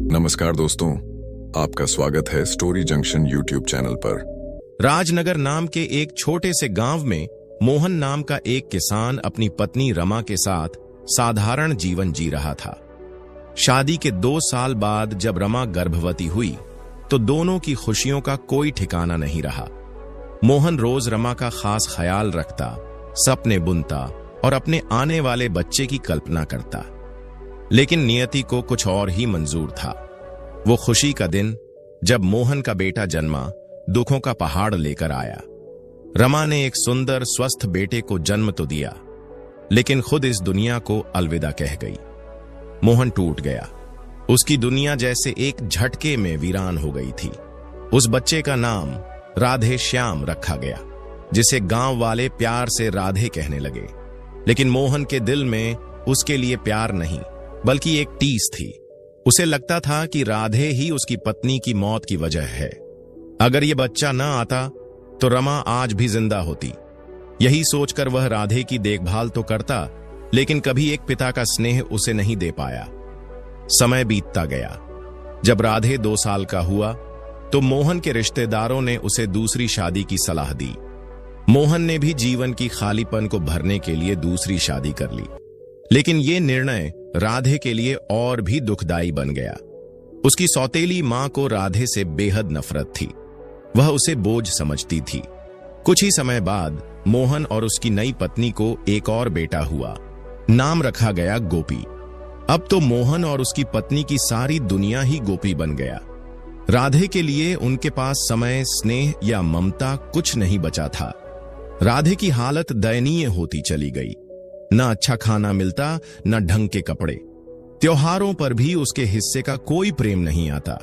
नमस्कार दोस्तों, आपका स्वागत है स्टोरी जंक्शन यूट्यूब चैनल पर। राजनगर नाम के एक छोटे से गांव में मोहन नाम का एक किसान अपनी पत्नी रमा के साथ साधारण जीवन जी रहा था। शादी के 2 साल बाद जब रमा गर्भवती हुई तो दोनों की खुशियों का कोई ठिकाना नहीं रहा। मोहन रोज रमा का खास ख्याल रखता, सपने बुनता और अपने आने वाले बच्चे की कल्पना करता। लेकिन नियति को कुछ और ही मंजूर था। वो खुशी का दिन जब मोहन का बेटा जन्मा दुखों का पहाड़ लेकर आया। रमा ने एक सुंदर स्वस्थ बेटे को जन्म तो दिया, लेकिन खुद इस दुनिया को अलविदा कह गई। मोहन टूट गया। उसकी दुनिया जैसे एक झटके में वीरान हो गई थी। उस बच्चे का नाम राधे श्याम रखा गया, जिसे गांव वाले प्यार से राधे कहने लगे। लेकिन मोहन के दिल में उसके लिए प्यार नहीं, बल्कि एक टीस थी। उसे लगता था कि राधे ही उसकी पत्नी की मौत की वजह है। अगर ये बच्चा न आता तो रमा आज भी जिंदा होती। यही सोचकर वह राधे की देखभाल तो करता, लेकिन कभी एक पिता का स्नेह उसे नहीं दे पाया। समय बीतता गया। जब राधे 2 साल का हुआ तो मोहन के रिश्तेदारों ने उसे दूसरी शादी की सलाह दी। मोहन ने भी जीवन की खालीपन को भरने के लिए दूसरी शादी कर ली। लेकिन यह निर्णय राधे के लिए और भी दुखदाई बन गया। उसकी सौतेली मां को राधे से बेहद नफरत थी। वह उसे बोझ समझती थी। कुछ ही समय बाद मोहन और उसकी नई पत्नी को एक और बेटा हुआ। नाम रखा गया गोपी। अब तो मोहन और उसकी पत्नी की सारी दुनिया ही गोपी बन गया। राधे के लिए उनके पास समय, स्नेह या ममता कुछ नहीं बचा था। राधे की हालत दयनीय होती चली गई। न अच्छा खाना मिलता, न ढंग के कपड़े। त्योहारों पर भी उसके हिस्से का कोई प्रेम नहीं आता।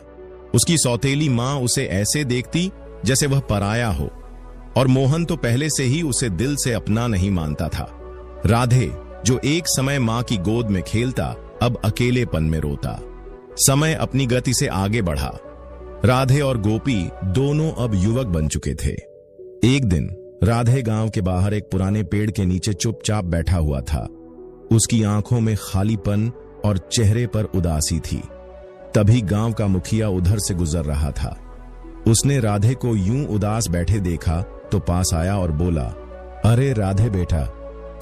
उसकी सौतेली मां उसे ऐसे देखती जैसे वह पराया हो, और मोहन तो पहले से ही उसे दिल से अपना नहीं मानता था। राधे, जो एक समय मां की गोद में खेलता, अब अकेलेपन में रोता। समय अपनी गति से आगे बढ़ा। राधे और गोपी दोनों अब युवक बन चुके थे। एक दिन राधे गांव के बाहर एक पुराने पेड़ के नीचे चुपचाप बैठा हुआ था। उसकी आंखों में खालीपन और चेहरे पर उदासी थी। तभी गांव का मुखिया उधर से गुजर रहा था। उसने राधे को यूं उदास बैठे देखा तो पास आया और बोला, अरे राधे बेटा,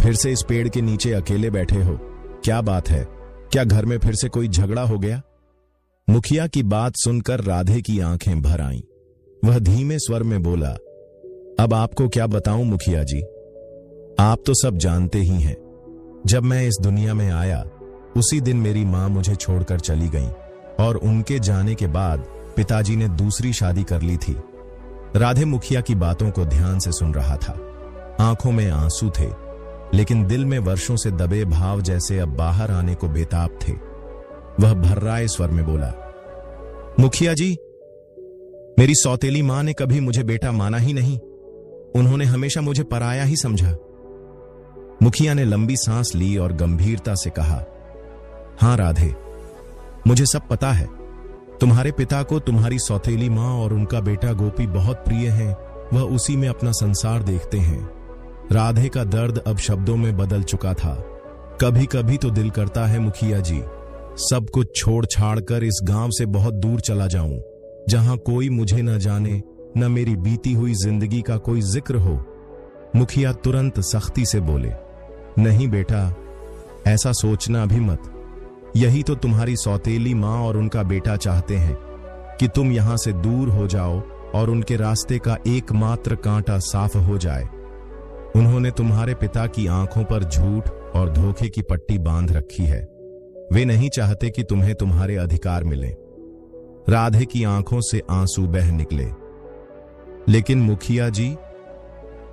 फिर से इस पेड़ के नीचे अकेले बैठे हो? क्या बात है? क्या घर में फिर से कोई झगड़ा हो गया? मुखिया की बात सुनकर राधे की आंखें भर आईं। वह धीमे स्वर में बोला, अब आपको क्या बताऊं मुखिया जी, आप तो सब जानते ही हैं। जब मैं इस दुनिया में आया उसी दिन मेरी मां मुझे छोड़कर चली गई, और उनके जाने के बाद पिताजी ने दूसरी शादी कर ली थी। राधे मुखिया की बातों को ध्यान से सुन रहा था। आंखों में आंसू थे, लेकिन दिल में वर्षों से दबे भाव जैसे अब बाहर आने को बेताब थे। वह भर्राए स्वर में बोला, मुखिया जी, मेरी सौतेली मां ने कभी मुझे बेटा माना ही नहीं। उन्होंने हमेशा मुझे पराया ही समझा। मुखिया ने लंबी सांस ली और गंभीरता से कहा, हां राधे, मुझे सब पता है। तुम्हारे पिता को तुम्हारी सौतेली मां और उनका बेटा गोपी बहुत प्रिय हैं। वह उसी में अपना संसार देखते हैं। राधे का दर्द अब शब्दों में बदल चुका था। कभी कभी तो दिल करता है मुखिया जी, सब कुछ छोड़ छाड़ कर इस गांव से बहुत दूर चला जाऊं, जहां कोई मुझे न जाने, न मेरी बीती हुई जिंदगी का कोई जिक्र हो। मुखिया तुरंत सख्ती से बोले, नहीं बेटा, ऐसा सोचना भी मत। यही तो तुम्हारी सौतेली मां और उनका बेटा चाहते हैं कि तुम यहां से दूर हो जाओ और उनके रास्ते का एकमात्र कांटा साफ हो जाए। उन्होंने तुम्हारे पिता की आंखों पर झूठ और धोखे की पट्टी बांध रखी है। वे नहीं चाहते कि तुम्हें तुम्हारे अधिकार मिले। राधे की आंखों से आंसू बह निकले। लेकिन मुखिया जी,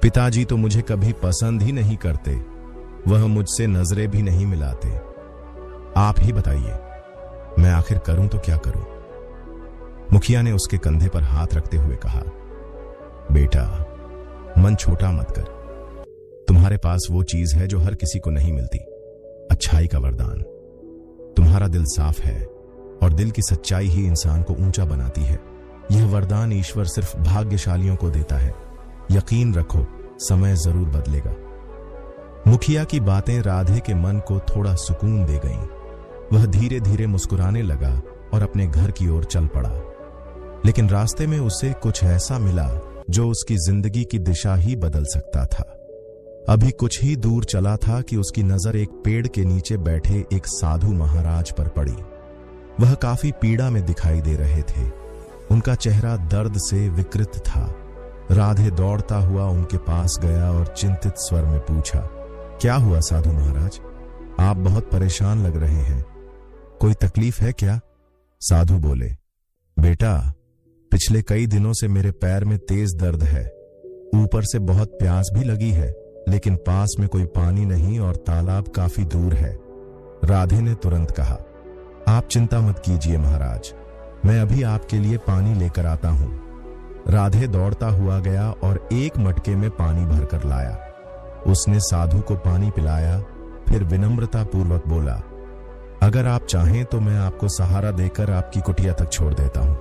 पिताजी तो मुझे कभी पसंद ही नहीं करते। वह मुझसे नजरें भी नहीं मिलाते। आप ही बताइए, मैं आखिर करूं तो क्या करूं? मुखिया ने उसके कंधे पर हाथ रखते हुए कहा, बेटा, मन छोटा मत कर। तुम्हारे पास वो चीज है जो हर किसी को नहीं मिलती, अच्छाई का वरदान। तुम्हारा दिल साफ है, और दिल की सच्चाई ही इंसान को ऊंचा बनाती है। यह वरदान ईश्वर सिर्फ भाग्यशालियों को देता है। यकीन रखो, समय जरूर बदलेगा। मुखिया की बातें राधे के मन को थोड़ा सुकून दे गईं। वह धीरे धीरे मुस्कुराने लगा और अपने घर की ओर चल पड़ा। लेकिन रास्ते में उसे कुछ ऐसा मिला जो उसकी जिंदगी की दिशा ही बदल सकता था। अभी कुछ ही दूर चला था कि उसकी नजर एक पेड़ के नीचे बैठे एक साधु महाराज पर पड़ी। वह काफी पीड़ा में दिखाई दे रहे थे। उनका चेहरा दर्द से विकृत था। राधे दौड़ता हुआ उनके पास गया और चिंतित स्वर में पूछा, क्या हुआ साधु महाराज? आप बहुत परेशान लग रहे हैं। कोई तकलीफ है क्या? साधु बोले, बेटा, पिछले कई दिनों से मेरे पैर में तेज दर्द है। ऊपर से बहुत प्यास भी लगी है, लेकिन पास में कोई पानी नहीं और तालाब काफी दूर है। राधे ने तुरंत कहा, आप चिंता मत कीजिए महाराज, मैं अभी आपके लिए पानी लेकर आता हूं। राधे दौड़ता हुआ गया और एक मटके में पानी भरकर लाया। उसने साधु को पानी पिलाया, फिर विनम्रता पूर्वक बोला, अगर आप चाहें तो मैं आपको सहारा देकर आपकी कुटिया तक छोड़ देता हूं।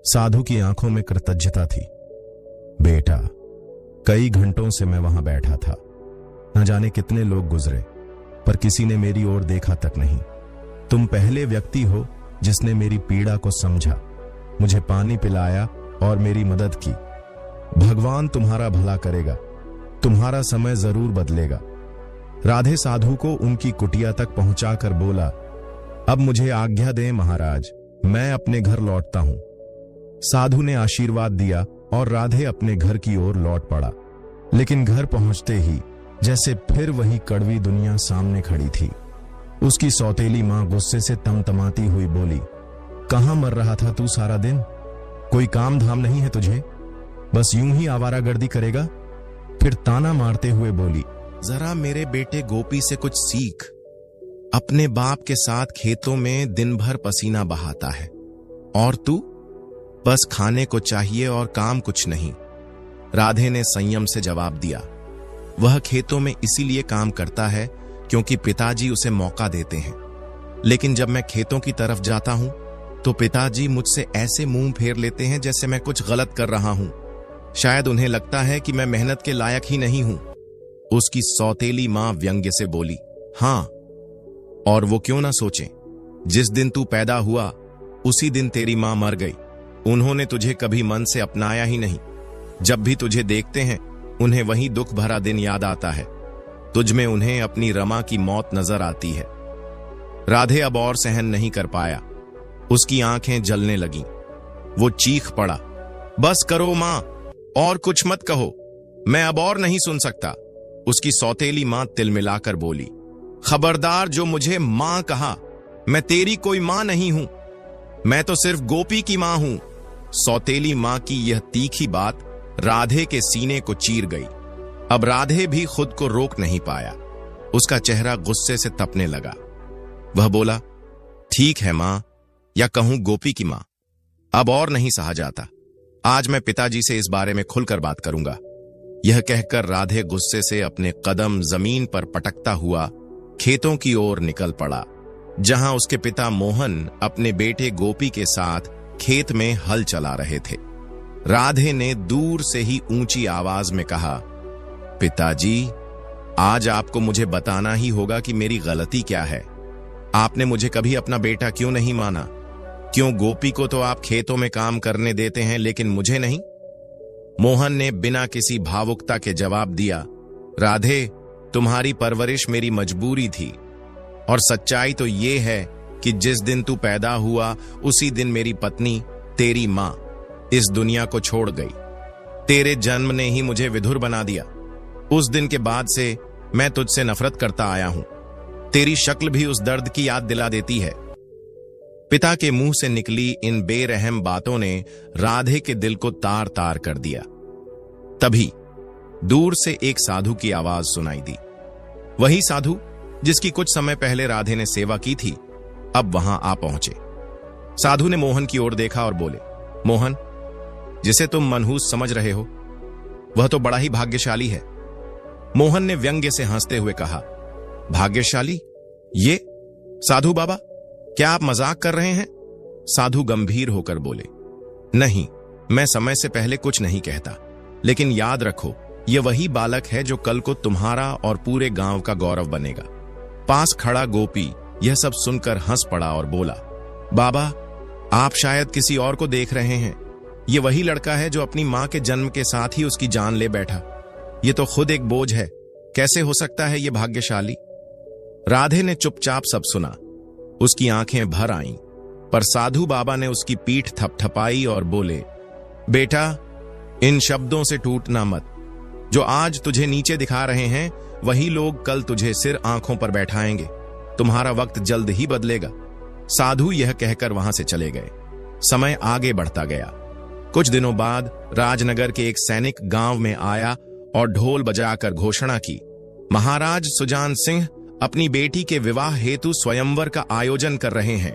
साधु की आंखों में कृतज्ञता थी। बेटा, कई घंटों से मैं वहां बैठा था। न जाने कितने लोग गुजरे, पर किसी ने मेरी ओर देखा तक नहीं। तुम पहले व्यक्ति हो जिसने मेरी पीड़ा को समझा, मुझे पानी पिलाया और मेरी मदद की। भगवान तुम्हारा भला करेगा, तुम्हारा समय जरूर बदलेगा। राधे साधु को उनकी कुटिया तक पहुंचाकर बोला, अब मुझे आज्ञा दें महाराज, मैं अपने घर लौटता हूं। साधु ने आशीर्वाद दिया और राधे अपने घर की ओर लौट पड़ा। लेकिन घर पहुंचते ही जैसे फिर वही कड़वी दुनिया सामने खड़ी थी। उसकी सौतेली मां गुस्से से तमतमाती हुई बोली, कहां मर रहा था तू सारा दिन? कोई काम धाम नहीं है तुझे? बस यूं ही आवारागर्दी करेगा? फिर ताना मारते हुए बोली, जरा मेरे बेटे गोपी से कुछ सीख। अपने बाप के साथ खेतों में दिन भर पसीना बहाता है, और तू बस खाने को चाहिए और काम कुछ नहीं। राधे ने संयम से जवाब दिया, वह खेतों में इसीलिए काम करता है क्योंकि पिताजी उसे मौका देते हैं। लेकिन जब मैं खेतों की तरफ जाता हूं तो पिताजी मुझसे ऐसे मुंह फेर लेते हैं जैसे मैं कुछ गलत कर रहा हूं। शायद उन्हें लगता है कि मैं मेहनत के लायक ही नहीं हूं। उसकी सौतेली मां व्यंग्य से बोली, हां, और वो क्यों ना सोचें, जिस दिन तू पैदा हुआ उसी दिन तेरी मां मर गई। उन्होंने तुझे कभी मन से अपनाया ही नहीं। जब भी तुझे देखते हैं उन्हें वही दुख भरा दिन याद आता है। तुझ में उन्हें अपनी रमा की मौत नजर आती है। राधे अब और सहन नहीं कर पाया। उसकी आंखें जलने लगीं। वो चीख पड़ा, बस करो मां, और कुछ मत कहो, मैं अब और नहीं सुन सकता। उसकी सौतेली मां तिलमिलाकर बोली, खबरदार, जो मुझे मां कहा, मैं तेरी कोई मां नहीं हूं, मैं तो सिर्फ गोपी की मां हूं। सौतेली मां की यह तीखी बात राधे के सीने को चीर गई। अब राधे भी खुद को रोक नहीं पाया। उसका चेहरा गुस्से से तपने लगा। वह बोला, ठीक है मां, या कहूं गोपी की मां, अब और नहीं सहा जाता। आज मैं पिताजी से इस बारे में खुलकर बात करूंगा। यह कहकर राधे गुस्से से अपने कदम जमीन पर पटकता हुआ खेतों की ओर निकल पड़ा, जहां उसके पिता मोहन अपने बेटे गोपी के साथ खेत में हल चला रहे थे। राधे ने दूर से ही ऊंची आवाज में कहा, पिताजी, आज आपको मुझे बताना ही होगा कि मेरी गलती क्या है। आपने मुझे कभी अपना बेटा क्यों नहीं माना? क्यों गोपी को तो आप खेतों में काम करने देते हैं, लेकिन मुझे नहीं? मोहन ने बिना किसी भावुकता के जवाब दिया, राधे, तुम्हारी परवरिश मेरी मजबूरी थी, और सच्चाई तो ये है कि जिस दिन तू पैदा हुआ उसी दिन मेरी पत्नी, तेरी मां, इस दुनिया को छोड़ गई। तेरे जन्म ने ही मुझे विधुर बना दिया। उस दिन के बाद से मैं तुझसे नफरत करता आया हूं। तेरी शक्ल भी उस दर्द की याद दिला देती है। पिता के मुंह से निकली इन बेरहम बातों ने राधे के दिल को तार तार कर दिया। तभी दूर से एक साधु की आवाज सुनाई दी। वही साधु जिसकी कुछ समय पहले राधे ने सेवा की थी, अब वहां आ पहुंचे। साधु ने मोहन की ओर देखा और बोले, मोहन, जिसे तुम मनहूस समझ रहे हो, वह तो बड़ा ही भाग्यशाली है। मोहन ने व्यंग्य से हंसते हुए कहा, भाग्यशाली? ये साधु बाबा, क्या आप मजाक कर रहे हैं? साधु गंभीर होकर बोले, नहीं, मैं समय से पहले कुछ नहीं कहता, लेकिन याद रखो, यह वही बालक है जो कल को तुम्हारा और पूरे गांव का गौरव बनेगा। पास खड़ा गोपी यह सब सुनकर हंस पड़ा और बोला, बाबा, आप शायद किसी और को देख रहे हैं। ये वही लड़का है जो अपनी मां के जन्म के साथ ही उसकी जान ले बैठा। ये तो खुद एक बोझ है, कैसे हो सकता है ये भाग्यशाली? राधे ने चुपचाप सब सुना। उसकी आंखें भर आईं, पर साधु बाबा ने उसकी पीठ थपथपाई और बोले, बेटा, इन शब्दों से टूटना मत। जो आज तुझे नीचे दिखा रहे हैं वही लोग कल तुझे सिर आंखों पर बैठाएंगे। तुम्हारा वक्त जल्द ही बदलेगा। साधु यह कहकर वहां से चले गए। समय आगे बढ़ता गया। कुछ दिनों बाद राजनगर के एक सैनिक गांव में आया और ढोल बजाकर घोषणा की, महाराज सुजान सिंह अपनी बेटी के विवाह हेतु स्वयंवर का आयोजन कर रहे हैं।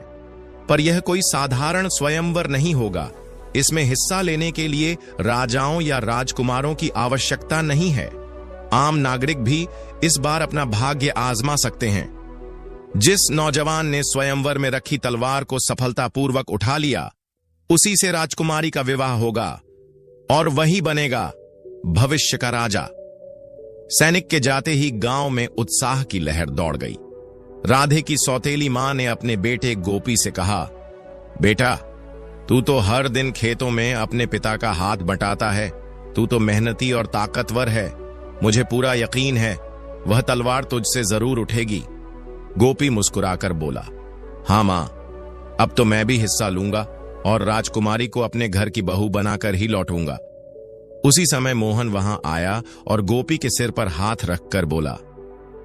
पर यह कोई साधारण स्वयंवर नहीं होगा। इसमें हिस्सा लेने के लिए राजाओं या राजकुमारों की आवश्यकता नहीं है। आम नागरिक भी इस बार अपना भाग्य आजमा सकते हैं। जिस नौजवान ने स्वयंवर में रखी तलवार को सफलतापूर्वक उठा लिया, उसी से राजकुमारी का विवाह होगा और वही बनेगा भविष्य का राजा। सैनिक के जाते ही गांव में उत्साह की लहर दौड़ गई। राधे की सौतेली मां ने अपने बेटे गोपी से कहा, बेटा, तू तो हर दिन खेतों में अपने पिता का हाथ बटाता है। तू तो मेहनती और ताकतवर है। मुझे पूरा यकीन है वह तलवार तुझसे जरूर उठेगी। गोपी मुस्कुराकर बोला, हाँ मां, अब तो मैं भी हिस्सा लूंगा और राजकुमारी को अपने घर की बहू बनाकर ही लौटूंगा। उसी समय मोहन वहां आया और गोपी के सिर पर हाथ रखकर बोला,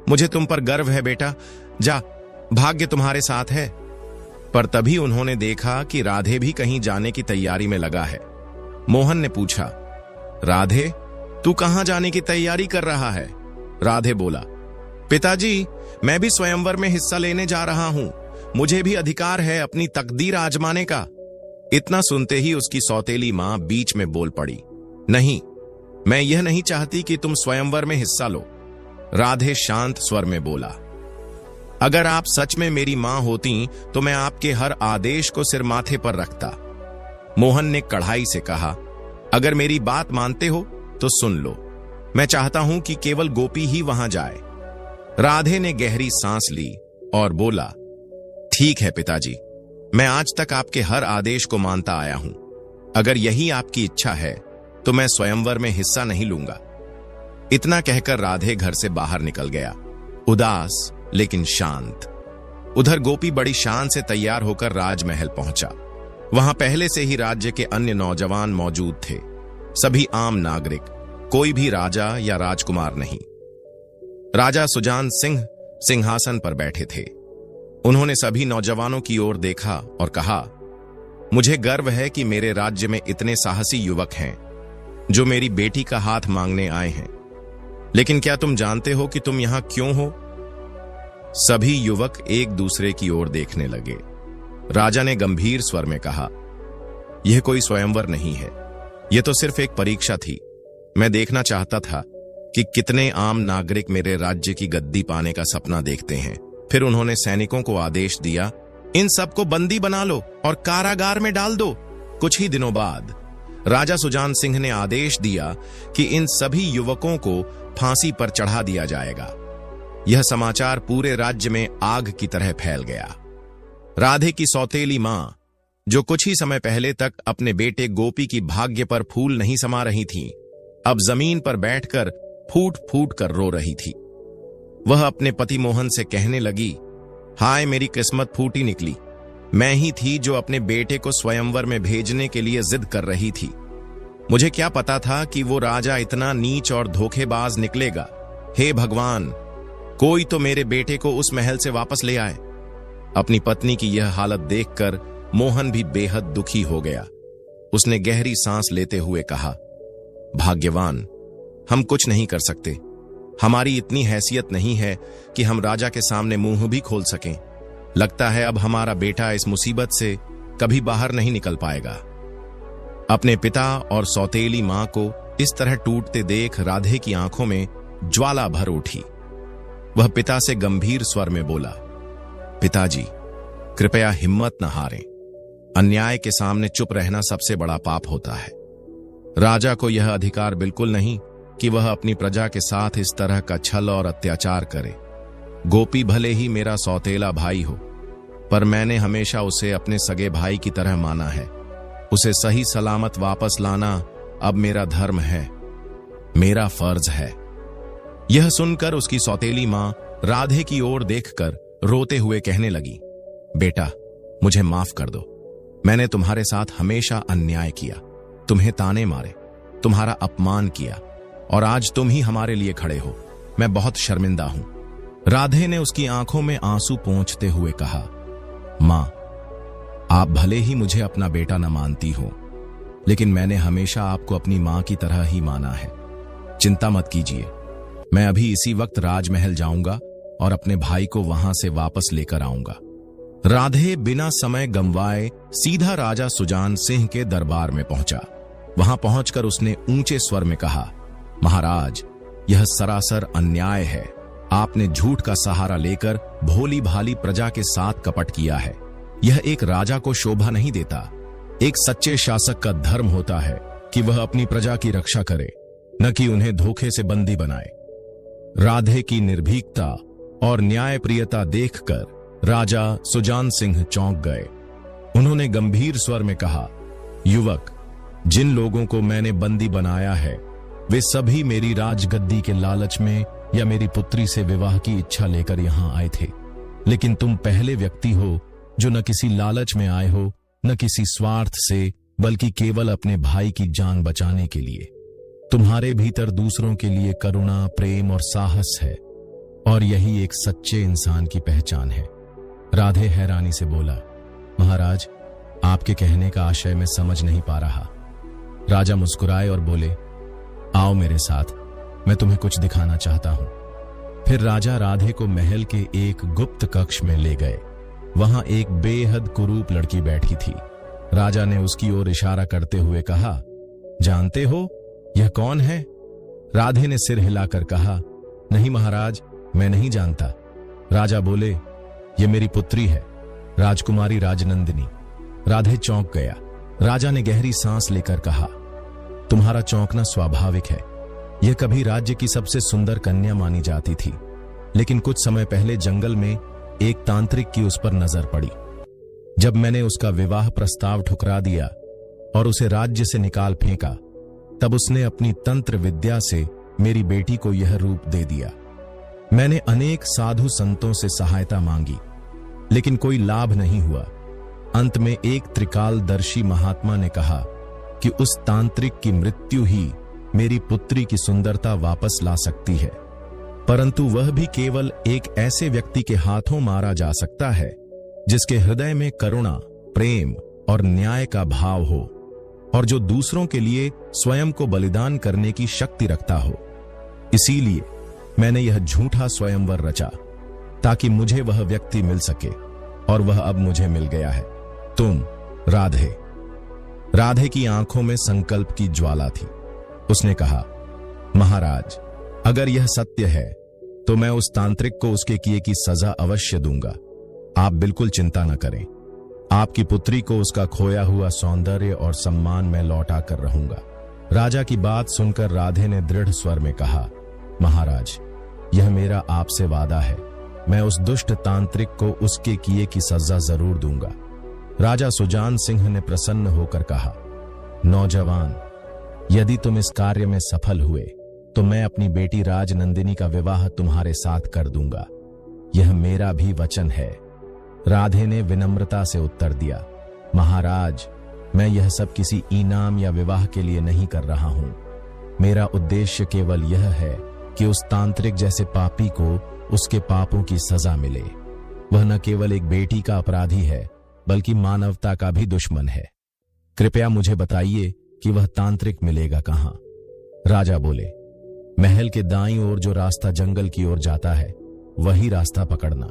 मुझे तुम पर गर्व है बेटा, जा, भाग्य तुम्हारे साथ है। पर तभी उन्होंने देखा कि राधे भी कहीं जाने की तैयारी में लगा है। मोहन ने पूछा, राधे, तू कहां जाने की तैयारी कर रहा है? राधे बोला, पिताजी, मैं भी स्वयंवर में हिस्सा लेने जा रहा हूं। मुझे भी अधिकार है अपनी तकदीर आजमाने का। इतना सुनते ही उसकी सौतेली मां बीच में बोल पड़ी, नहीं, मैं यह नहीं चाहती कि तुम स्वयंवर में हिस्सा लो। राधे शांत स्वर में बोला, अगर आप सच में मेरी मां होती तो मैं आपके हर आदेश को सिर माथे पर रखता। मोहन ने कड़ाई से कहा, अगर मेरी बात मानते हो तो सुन लो। मैं चाहता हूं कि केवल गोपी ही वहां जाए। राधे ने गहरी सांस ली और बोला, ठीक है पिताजी, मैं आज तक आपके हर आदेश को मानता आया हूं। अगर यही आपकी इच्छा है तो मैं स्वयंवर में हिस्सा नहीं लूंगा। इतना कहकर राधे घर से बाहर निकल गया, उदास लेकिन शांत। उधर गोपी बड़ी शान से तैयार होकर राजमहल पहुंचा। वहां पहले से ही राज्य के अन्य नौजवान मौजूद थे, सभी आम नागरिक, कोई भी राजा या राजकुमार नहीं। राजा सुजान सिंह सिंहासन पर बैठे थे। उन्होंने सभी नौजवानों की ओर देखा और कहा, मुझे गर्व है कि मेरे राज्य में इतने साहसी युवक हैं जो मेरी बेटी का हाथ मांगने आए हैं। लेकिन क्या तुम जानते हो कि तुम यहां क्यों हो? सभी युवक एक दूसरे की ओर देखने लगे। राजा ने गंभीर स्वर में कहा, यह कोई स्वयंवर नहीं है, यह तो सिर्फ एक परीक्षा थी। मैं देखना चाहता था कि कितने आम नागरिक मेरे राज्य की गद्दी पाने का सपना देखते हैं। फिर उन्होंने सैनिकों को आदेश दिया, इन सबको बंदी बना लो और कारागार में डाल दो। कुछ ही दिनों बाद राजा सुजान सिंह ने आदेश दिया कि इन सभी युवकों को फांसी पर चढ़ा दिया जाएगा। यह समाचार पूरे राज्य में आग की तरह फैल गया। राधे की सौतेली मां, जो कुछ ही समय पहले तक अपने बेटे गोपी की भाग्य पर फूल नहीं समा रही थी, अब जमीन पर बैठकर फूट फूट कर रो रही थी। वह अपने पति मोहन से कहने लगी, हाय मेरी किस्मत फूटी निकली। मैं ही थी जो अपने बेटे को स्वयंवर में भेजने के लिए जिद कर रही थी। मुझे क्या पता था कि वो राजा इतना नीच और धोखेबाज निकलेगा। हे भगवान, कोई तो मेरे बेटे को उस महल से वापस ले आए। अपनी पत्नी की यह हालत देखकर मोहन भी बेहद दुखी हो गया। उसने गहरी सांस लेते हुए कहा, भाग्यवान, हम कुछ नहीं कर सकते। हमारी इतनी हैसियत नहीं है कि हम राजा के सामने मुंह भी खोल सकें। लगता है अब हमारा बेटा इस मुसीबत से कभी बाहर नहीं निकल पाएगा। अपने पिता और सौतेली मां को इस तरह टूटते देख राधे की आंखों में ज्वाला भर उठी। वह पिता से गंभीर स्वर में बोला, पिताजी, कृपया हिम्मत न हारें। अन्याय के सामने चुप रहना सबसे बड़ा पाप होता है। राजा को यह अधिकार बिल्कुल नहीं कि वह अपनी प्रजा के साथ इस तरह का छल और अत्याचार करे। गोपी भले ही मेरा सौतेला भाई हो, पर मैंने हमेशा उसे अपने सगे भाई की तरह माना है। उसे सही सलामत वापस लाना अब मेरा धर्म है, मेरा फर्ज है। यह सुनकर उसकी सौतेली मां राधे की ओर देखकर रोते हुए कहने लगी, बेटा, मुझे माफ कर दो। मैंने तुम्हारे साथ हमेशा अन्याय किया, तुम्हें ताने मारे, तुम्हारा अपमान किया, और आज तुम ही हमारे लिए खड़े हो। मैं बहुत शर्मिंदा हूं। राधे ने उसकी आंखों में आंसू पोंछते हुए कहा, मां, आप भले ही मुझे अपना बेटा न मानती हो, लेकिन मैंने हमेशा आपको अपनी मां की तरह ही माना है। चिंता मत कीजिए, मैं अभी इसी वक्त राजमहल जाऊंगा और अपने भाई को वहां से वापस लेकर आऊंगा। राधे बिना समय गंवाए सीधा राजा सुजान सिंह के दरबार में पहुंचा। वहां पहुंचकर उसने ऊंचे स्वर में कहा, महाराज, यह सरासर अन्याय है। आपने झूठ का सहारा लेकर भोली भाली प्रजा के साथ कपट किया है। यह एक राजा को शोभा नहीं देता। एक सच्चे शासक का धर्म होता है कि वह अपनी प्रजा की रक्षा करे, न कि उन्हें धोखे से बंदी बनाए। राधे की निर्भीकता और न्यायप्रियता देखकर राजा सुजान सिंह चौंक गए। उन्होंने गंभीर स्वर में कहा, युवक, जिन लोगों को मैंने बंदी बनाया है वे सभी मेरी राजगद्दी के लालच में या मेरी पुत्री से विवाह की इच्छा लेकर यहां आए थे। लेकिन तुम पहले व्यक्ति हो जो न किसी लालच में आए हो, न किसी स्वार्थ से, बल्कि केवल अपने भाई की जान बचाने के लिए। तुम्हारे भीतर दूसरों के लिए करुणा, प्रेम और साहस है, और यही एक सच्चे इंसान की पहचान है। राधे हैरानी से बोला, महाराज, आपके कहने का आशय मैं समझ नहीं पा रहा। राजा मुस्कुराए और बोले, आओ मेरे साथ, मैं तुम्हें कुछ दिखाना चाहता हूं। फिर राजा राधे को महल के एक गुप्त कक्ष में ले गए। वहां एक बेहद कुरूप लड़की बैठी थी। राजा ने उसकी ओर इशारा करते हुए कहा, जानते हो यह कौन है? राधे ने सिर हिलाकर कहा, नहीं महाराज, मैं नहीं जानता। राजा बोले, यह मेरी पुत्री है, राजकुमारी राजनंदिनी। राधे चौंक गया। राजा ने गहरी सांस लेकर कहा, तुम्हारा चौंकना स्वाभाविक है। यह कभी राज्य की सबसे सुंदर कन्या मानी जाती थी, लेकिन कुछ समय पहले जंगल में एक तांत्रिक की उस पर नजर पड़ी। जब मैंने उसका विवाह प्रस्ताव ठुकरा दिया और उसे राज्य से निकाल फेंका, तब उसने अपनी तंत्र विद्या से मेरी बेटी को यह रूप दे दिया। मैंने अनेक साधु संतों से सहायता मांगी, लेकिन कोई लाभ नहीं हुआ। अंत में एक त्रिकालदर्शी महात्मा ने कहा कि उस तांत्रिक की मृत्यु ही मेरी पुत्री की सुंदरता वापस ला सकती है, परंतु वह भी केवल एक ऐसे व्यक्ति के हाथों मारा जा सकता है जिसके हृदय में करुणा, प्रेम और न्याय का भाव हो, और जो दूसरों के लिए स्वयं को बलिदान करने की शक्ति रखता हो। इसीलिए मैंने यह झूठा स्वयंवर रचा, ताकि मुझे वह व्यक्ति मिल सके, और वह अब मुझे मिल गया है, तुम, राधे। राधे की आंखों में संकल्प की ज्वाला थी। उसने कहा, महाराज, अगर यह सत्य है तो मैं उस तांत्रिक को उसके किए की सजा अवश्य दूंगा। आप बिल्कुल चिंता न करें। आपकी पुत्री को उसका खोया हुआ सौंदर्य और सम्मान मैं लौटा कर रहूंगा। राजा की बात सुनकर राधे ने दृढ़ स्वर में कहा, महाराज, यह मेरा आपसे वादा है। मैं उस दुष्ट तांत्रिक को उसके किए की सजा जरूर दूंगा। राजा सुजान सिंह ने प्रसन्न होकर कहा, नौजवान, यदि तुम इस कार्य में सफल हुए तो मैं अपनी बेटी राजनंदिनी का विवाह तुम्हारे साथ कर दूंगा। यह मेरा भी वचन है। राधे ने विनम्रता से उत्तर दिया, महाराज, मैं यह सब किसी इनाम या विवाह के लिए नहीं कर रहा हूं। मेरा उद्देश्य केवल यह है कि उस तांत्रिक जैसे पापी को उसके पापों की सजा मिले। वह न केवल एक बेटी का अपराधी है, बल्कि मानवता का भी दुश्मन है। कृपया मुझे बताइए कि वह तांत्रिक मिलेगा कहां? राजा बोले, महल के दाईं ओर जो रास्ता जंगल की ओर जाता है, वही रास्ता पकड़ना।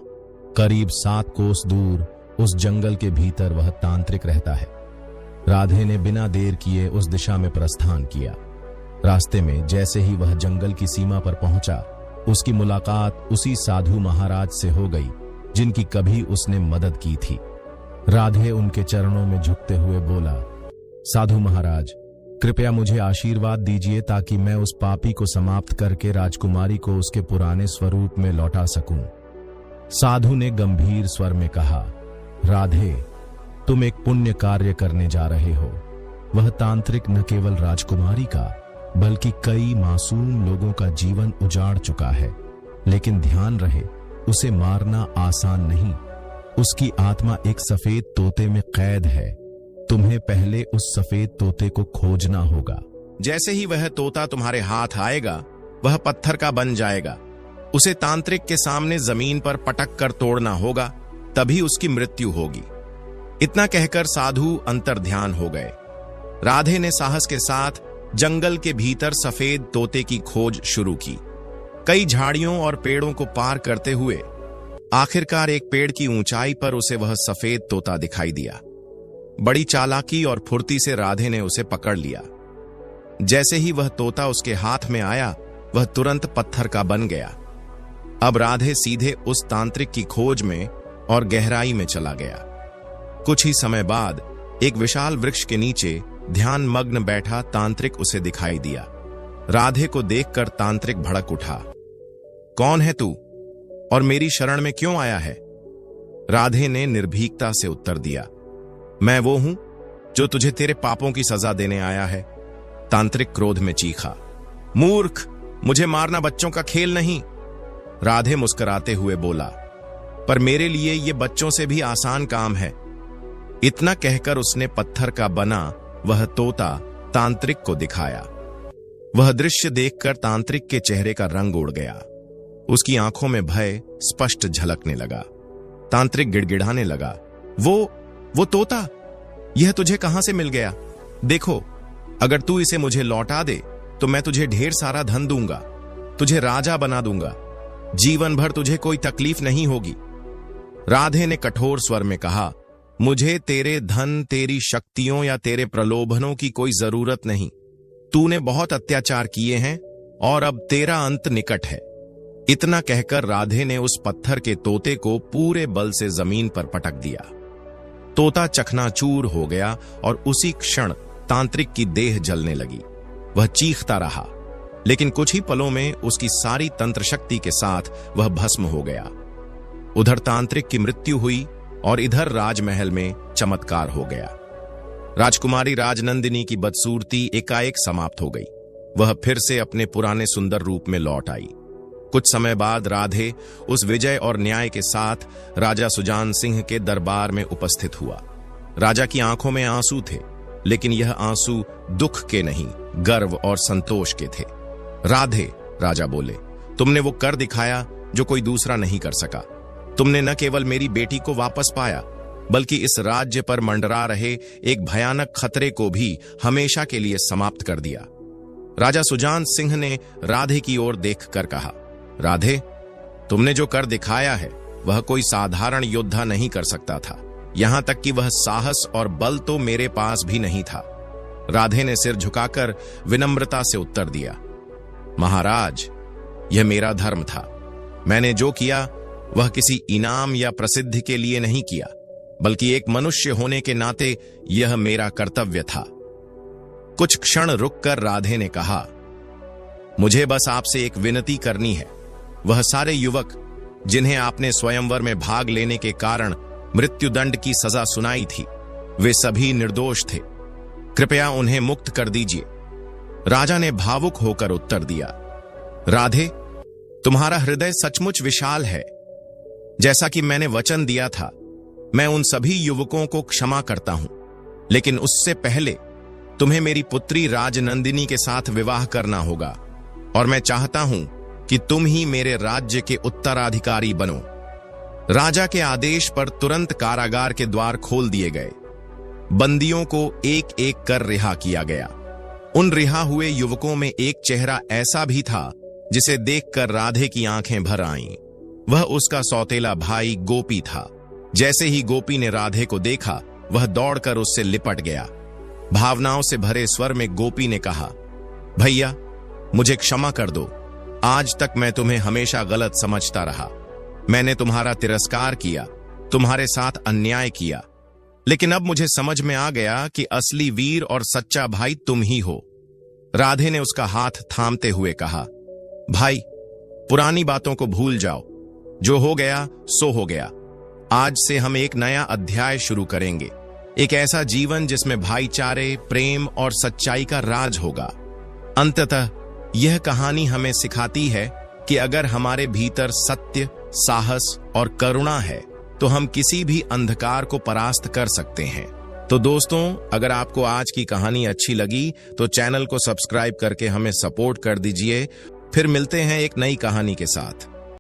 करीब 7 कोस दूर उस जंगल के भीतर वह तांत्रिक रहता है। राधे ने बिना देर किए उस दिशा में प्रस्थान किया। रास्ते में जैसे ही वह जंगल की सीमा पर पहुंचा, उसकी मुलाकात उसी साधु महाराज से हो गई जिनकी कभी उसने मदद की थी। राधे उनके चरणों में झुकते हुए बोला, साधु महाराज, कृपया मुझे आशीर्वाद दीजिए ताकि मैं उस पापी को समाप्त करके राजकुमारी को उसके पुराने स्वरूप में लौटा सकूं। साधु ने गंभीर स्वर में कहा, राधे, तुम एक पुण्य कार्य करने जा रहे हो। वह तांत्रिक न केवल राजकुमारी का बल्कि कई मासूम लोगों का जीवन उजाड़ चुका है। लेकिन ध्यान रहे, उसे मारना आसान नहीं। उसकी आत्मा एक सफेद तोते में कैद है। तुम्हें पहले उस सफेद तोते को खोजना होगा। जैसे ही वह तोता तुम्हारे हाथ आएगा, वह पत्थर का बन जाएगा। उसे तांत्रिक के सामने जमीन पर पटक कर तोड़ना होगा, तभी उसकी मृत्यु होगी। इतना कहकर साधु अंतर्ध्यान हो गए। राधे ने साहस के साथ जंगल के भीतर सफेद तोते की खोज शुरू की। कई झाड़ियों और पेड़ों को पार करते हुए आखिरकार एक पेड़ की ऊंचाई पर उसे वह सफेद तोता दिखाई दिया। बड़ी चालाकी और फुर्ती से राधे ने उसे पकड़ लिया। जैसे ही वह तोता उसके हाथ में आया, वह तुरंत पत्थर का बन गया। अब राधे सीधे उस तांत्रिक की खोज में और गहराई में चला गया। कुछ ही समय बाद एक विशाल वृक्ष के नीचे ध्यान मग्न बैठा तांत्रिक उसे दिखाई दिया। राधे को देखकर तांत्रिक भड़क उठा। कौन है तू और मेरी शरण में क्यों आया है? राधे ने निर्भीकता से उत्तर दिया, मैं वो हूं जो तुझे तेरे पापों की सजा देने आया है। तांत्रिक क्रोध में चीखा, मूर्ख, मुझे मारना बच्चों का खेल नहीं। राधे मुस्कुराते हुए बोला, पर मेरे लिए यह बच्चों से भी आसान काम है। इतना कहकर उसने पत्थर का बना वह तोता तांत्रिक को दिखाया। वह दृश्य देखकर तांत्रिक के चेहरे का रंग उड़ गया। उसकी आंखों में भय स्पष्ट झलकने लगा। तांत्रिक गिड़गिड़ाने लगा, वो तोता, यह तुझे कहां से मिल गया? देखो, अगर तू इसे मुझे लौटा दे तो मैं तुझे ढेर सारा धन दूंगा, तुझे राजा बना दूंगा, जीवन भर तुझे कोई तकलीफ नहीं होगी। राधे ने कठोर स्वर में कहा, मुझे तेरे धन, तेरी शक्तियों या तेरे प्रलोभनों की कोई जरूरत नहीं। तूने बहुत अत्याचार किए हैं और अब तेरा अंत निकट है। इतना कहकर राधे ने उस पत्थर के तोते को पूरे बल से जमीन पर पटक दिया। तोता चकनाचूर हो गया और उसी क्षण तांत्रिक की देह जलने लगी। वह चीखता रहा, लेकिन कुछ ही पलों में उसकी सारी तंत्र शक्ति के साथ वह भस्म हो गया। उधर तांत्रिक की मृत्यु हुई और इधर राजमहल में चमत्कार हो गया। राजकुमारी राजनंदिनी की बदसूरती एकाएक समाप्त हो गई। वह फिर से अपने पुराने सुंदर रूप में लौट आई। कुछ समय बाद राधे उस विजय और न्याय के साथ राजा सुजान सिंह के दरबार में उपस्थित हुआ। राजा की आंखों में आंसू थे, लेकिन यह आंसू दुख के नहीं, गर्व और संतोष के थे। राधे, राजा बोले, तुमने वो कर दिखाया जो कोई दूसरा नहीं कर सका। तुमने न केवल मेरी बेटी को वापस पाया, बल्कि इस राज्य पर मंडरा रहे एक भयानक खतरे को भी हमेशा के लिए समाप्त कर दिया। राजा सुजान सिंह ने राधे की ओर देखकर कहा, राधे, तुमने जो कर दिखाया है वह कोई साधारण योद्धा नहीं कर सकता था। यहां तक कि वह साहस और बल तो मेरे पास भी नहीं था। राधे ने सिर झुकाकर विनम्रता से उत्तर दिया, महाराज, यह मेरा धर्म था। मैंने जो किया वह किसी इनाम या प्रसिद्धि के लिए नहीं किया, बल्कि एक मनुष्य होने के नाते यह मेरा कर्तव्य था। कुछ क्षण रुककर राधे ने कहा, मुझे बस आपसे एक विनती करनी है। वह सारे युवक जिन्हें आपने स्वयंवर में भाग लेने के कारण मृत्युदंड की सजा सुनाई थी, वे सभी निर्दोष थे। कृपया उन्हें मुक्त कर दीजिए। राजा ने भावुक होकर उत्तर दिया, राधे, तुम्हारा हृदय सचमुच विशाल है। जैसा कि मैंने वचन दिया था, मैं उन सभी युवकों को क्षमा करता हूं, लेकिन उससे पहले तुम्हें मेरी पुत्री राजनंदिनी के साथ विवाह करना होगा, और मैं चाहता हूं कि तुम ही मेरे राज्य के उत्तराधिकारी बनो। राजा के आदेश पर तुरंत कारागार के द्वार खोल दिए गए। बंदियों को एक एक कर रिहा किया गया। उन रिहा हुए युवकों में एक चेहरा ऐसा भी था जिसे देखकर राधे की आंखें भर आईं। वह उसका सौतेला भाई गोपी था। जैसे ही गोपी ने राधे को देखा, वह दौड़कर उससे लिपट गया। भावनाओं से भरे स्वर में गोपी ने कहा, भैया, मुझे क्षमा कर दो। आज तक मैं तुम्हें हमेशा गलत समझता रहा। मैंने तुम्हारा तिरस्कार किया, तुम्हारे साथ अन्याय किया, लेकिन अब मुझे समझ में आ गया कि असली वीर और सच्चा भाई तुम ही हो। राधे ने उसका हाथ थामते हुए कहा, भाई, पुरानी बातों को भूल जाओ। जो हो गया सो हो गया। आज से हम एक नया अध्याय शुरू करेंगे, एक ऐसा जीवन जिसमें भाईचारे, प्रेम और सच्चाई का राज होगा। अंततः यह कहानी हमें सिखाती है कि अगर हमारे भीतर सत्य, साहस और करुणा है तो हम किसी भी अंधकार को परास्त कर सकते हैं। तो दोस्तों, अगर आपको आज की कहानी अच्छी लगी तो चैनल को सब्सक्राइब करके हमें सपोर्ट कर दीजिए। फिर मिलते हैं एक नई कहानी के साथ।